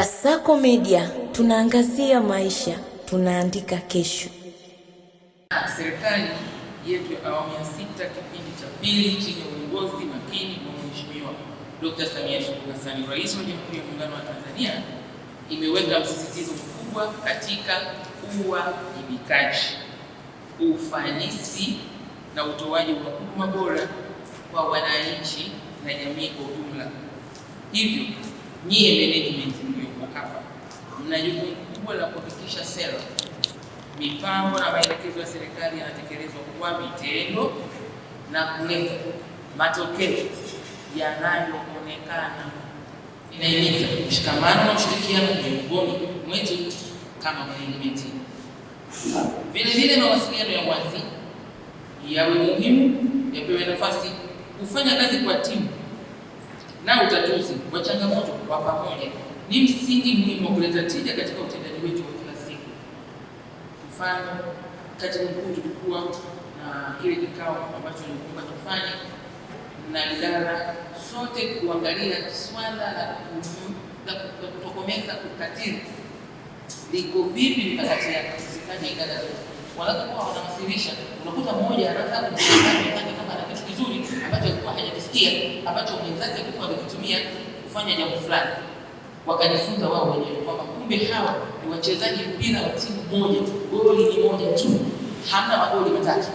Kasako Media, tunaangazia maisha, tunaandika kesho. Serikali yetu ya awamu ya sita kipindi cha pili chini ya uongozi makini wa Mheshimiwa Dr. Samia Suluhu Hassan, Rais wa Jamhuri ya Muungano wa Tanzania, imeweka msisitizo mkubwa katika uwajibikaji, ufanisi na utoaji wa huduma bora kwa wananchi na jamii kwa ujumla. Hivyo, nyie management mlioko hapa mna jukumu kubwa la kuhakikisha sera, mipango na maelekezo ya serikali yanatekelezwa kwa vitendo na kuleta matokeo yanayoonekana. Inahimiza mshikamano na ushirikiano miongoni mwetu kama management. Vile mawasiliano ya wazi yawe muhimu, yapewe nafasi kufanya kazi kwa timu, na utatuzi wa changamoto kwa pamoja ni msingi muhimu wa kuleta tija katika utendaji wetu wa kila siku. Mfano, katibu mkuu tulikuwa na kile kikao ambacho tulikuwa tufanye na idara sote kuangalia swala la kutokomeza ukatili liko vipi, mikakati yake zikaje idara wanapokuwa wanawasilisha. Unakuta mmoja anaanza kujifanya kama ana kitu kizuri ambacho alikuwa hajakisikia, ambacho mwenzake alikuwa anakitumia kufanya jambo fulani, wakajifunza wao wenyewe kwamba kumbe hawa ni wachezaji mpira wa timu moja, goli ni moja tu, hamna magoli matatu.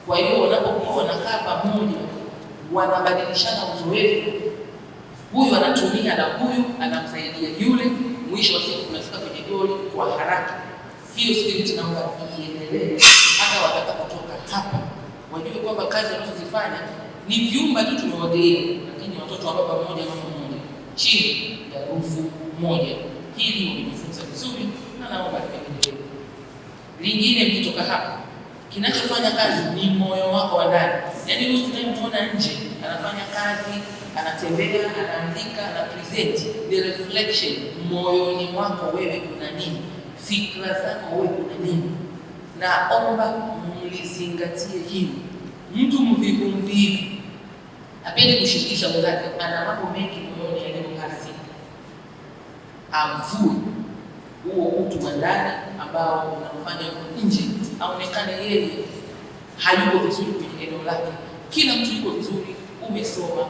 Kwa hiyo wanapokuwa wanakaa pamoja, wanabadilishana uzoefu, huyu anatumia na huyu anamsaidia yule, mwisho wa siku tunafika kwenye goli kwa haraka. Hiyo spirit naomba iendelee hata watakapotoka hapa, wajue kwamba kazi wanazozifanya ni vyumba tu tumewagea, lakini watoto wa baba mmoja mama mmoja chini ya rufu moja. Hili walijifunza vizuri na naomba liendelee. Lingine, mkitoka hapa, kinachofanya kazi ni moyo wako wa ndani. Yaani wewe tunayemwona nje anafanya kazi, anatembea, anaandika, ana present, the reflection moyoni mwako wewe kuna nini? Fikra zako wewe kuna nini? Naomba mlizingatie hili. Mtu mvivu apende kushirikisha mwenzake, ana mambo mengi moyoni yanayohasi, amvue huo utu wa ndani ambao unamfanya nje aonekane yeye hayuko vizuri kwenye eneo lake. Kila mtu yuko vizuri, umesoma,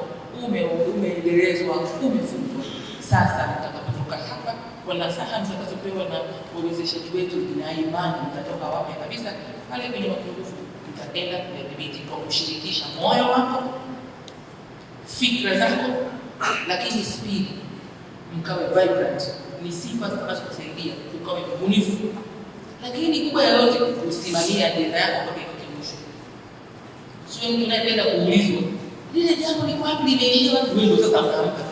umeendelezwa, umefunzwa. Sasa mtakapotoka hapa, wala saha mtakazopewa na uwezeshaji wetu na imani, mtatoka wapi kabisa pale kwenye mapungufu mtaenda kudhibiti kwa kushirikisha moyo wako, fikra zako, lakini speed mkawe vibrant. Ni sifa zinazokusaidia ukawe mbunifu, lakini kubwa ya yote usimamie ajenda yako mpaka ifike mwisho. Sio mtu anayependa kuulizwa lile jambo liko wapi, limeishia wapi, wewe ndio sasa unaamka,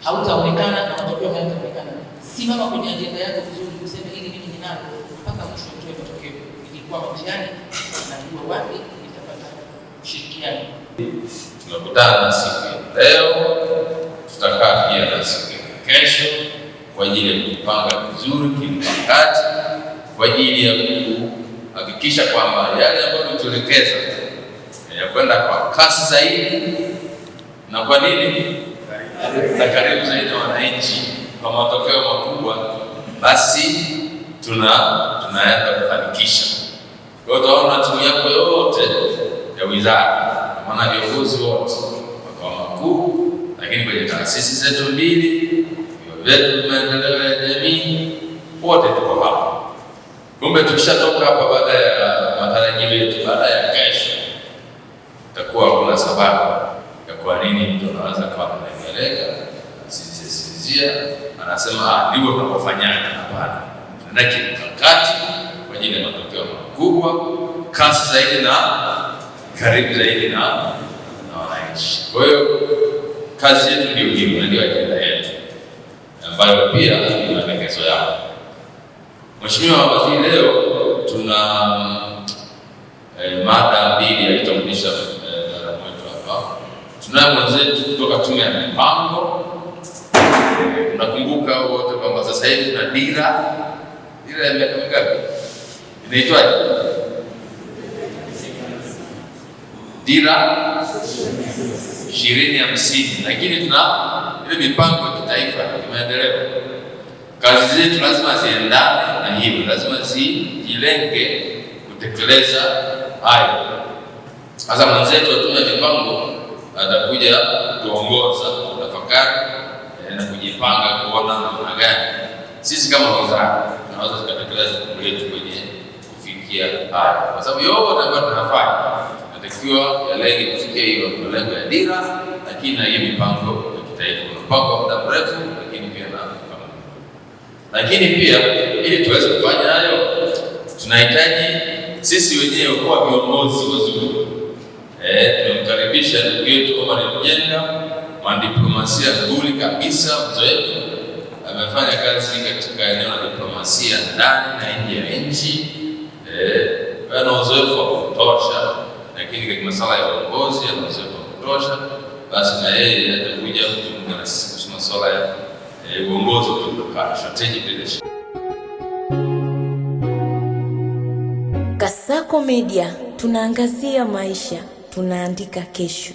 hautaonekana na matokeo hayataonekana. Simama kwenye ajenda yako vizuri, useme hili mimi ninalo mpaka mwisho utoe matokeo. Ilikuwa mtihani, najua wapi nitapata ushirikiano. Tunakutana siku ya leo, tutakaa pia na siku ya kesho kwa ajili ya kupanga vizuri kimkakati, kwa ajili ya kuhakikisha kwamba yale ambayo tumeelekeza yanakwenda kwa kasi zaidi, na kwa nini na karibu zaidi na wananchi kwa matokeo makubwa, basi tunaenda kufanikisha. Kwa hiyo utaona timu yako yote ya wizara, maana viongozi wote makao makuu, lakini kwenye taasisi zetu mbili, vyetu maendeleo ya jamii, wote tuko hapa. Kumbe tukishatoka hapa, baada ya matarajio yetu, baada ya kesho, itakuwa kuna sababu ya kwa nini mtu anaweza kuwa anaendelea sisizia anasema ndivyo tunapofanyana. Hapana, tunataka mikakati kwa ajili ya matokeo makubwa, kasi zaidi na karibu zaidi na wananchi. Kwa hiyo kazi yetu ndio hiyo, ndio ajenda yetu ambayo pia ni maelekezo yao. Mheshimiwa Waziri, leo tuna mada mbili alitambulisha mwetu hapa. Tunaye mwenzetu kutoka Tume ya Mipango. Unakumbuka wote kwamba sasa hivi tuna dira ya miaka mingapi? Inaitwaje? Dira 2050, lakini tuna ile mipango ya kitaifa ya maendeleo. Kazi zetu lazima ziendane na hiyo, lazima zijilenge kutekeleza hayo. Sasa mwenzetu wa tume ya mipango atakuja kuongoza tafakari na kujipanga kuona namna gani sisi kama wizara tunaweza kutekeleza jukumu letu kwenye kufikia hayo, kwa sababu yote ambayo tunafanya natakiwa yalenge kufikia hiyo malengo ya dira, lakini na hiyo mipango ya kitaifa, mpango wa muda mrefu, lakini pia na mipango. Lakini pia ili tuweze kufanya hayo, tunahitaji sisi wenyewe kuwa viongozi wazuri. Tumemkaribisha ndugu yetu Omar Mjenda, mwanadiplomasia nguli kabisa, mzoefu, amefanya kazi katika eneo la diplomasia ndani na nje ya nchi, ana uzoefu wa kutosha, lakini katika masuala ya uongozi ana uzoefu wa kutosha. Basi na yeye atakuja kuzungumza na sisi kuhusu masuala ya uongozi wa strategic leadership. Kasako Media, tunaangazia maisha, tunaandika kesho.